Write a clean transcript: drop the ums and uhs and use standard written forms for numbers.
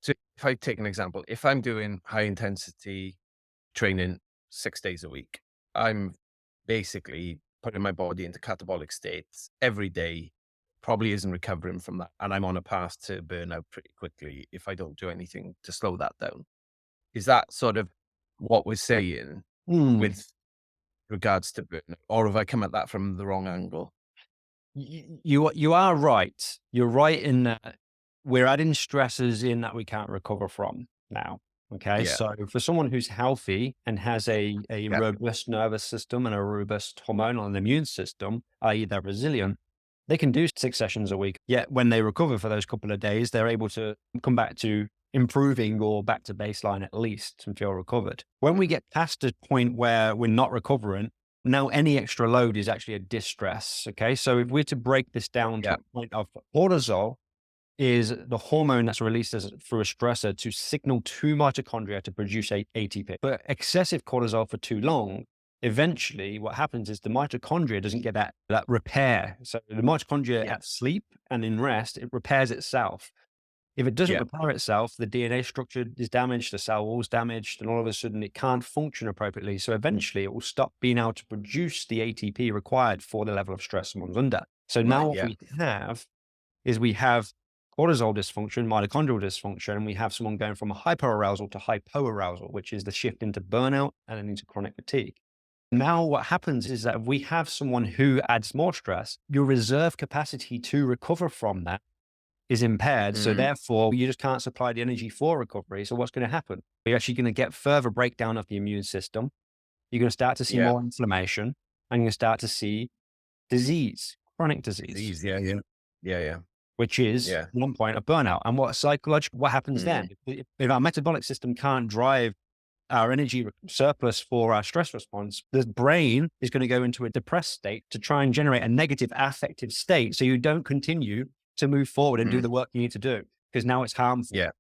So if I take an example, if I'm doing high intensity training 6 days a week, I'm basically putting my body into catabolic states every day, probably isn't recovering from that. And I'm on a path to burnout pretty quickly if I don't do anything to slow that down. Is that sort of what we're saying Hmm. with regards to burnout? Or have I come at that from the wrong angle? You are right. You're right in that we're adding stresses in that we can't recover from now. Okay. Yeah. So for someone who's healthy and has a Yeah. robust nervous system and a robust hormonal and immune system, i.e. they're resilient, they can do 6 sessions a week. Yet when they recover for those couple of days, they're able to come back to improving or back to baseline at least and feel recovered. When we get past a point where we're not recovering, now any extra load is actually a distress. Okay. So if we're to break this down to Yeah. a point of cortisol, is the hormone that's released through a stressor to signal to mitochondria to produce ATP. But excessive cortisol for too long, eventually what happens is the mitochondria doesn't get that repair. So the mitochondria Yeah. at sleep and in rest, it repairs itself. If it doesn't Yeah. repair itself, the DNA structure is damaged, the cell wall's damaged, and all of a sudden it can't function appropriately. So eventually it will stop being able to produce the ATP required for the level of stress someone's under. So now Right. what Yeah. we have is we have cortisol dysfunction, mitochondrial dysfunction, and we have someone going from hyperarousal to hypoarousal, which is the shift into burnout and then into chronic fatigue. Now, what happens is that if we have someone who adds more stress, your reserve capacity to recover from that is impaired. So Mm. therefore, you just can't supply the energy for recovery. So what's going to happen? You're actually going to get further breakdown of the immune system. You're going to start to see Yeah. more inflammation and you're going to start to see disease, chronic disease, Disease. Yeah. Yeah. Yeah. Yeah. which is Yeah. one point of burnout. And what happens Mm. then? If our metabolic system can't drive our energy surplus for our stress response, the brain is going to go into a depressed state to try and generate a negative affective state. So you don't continue to move forward and do Mm. the work you need to do because now it's harmful. Yeah.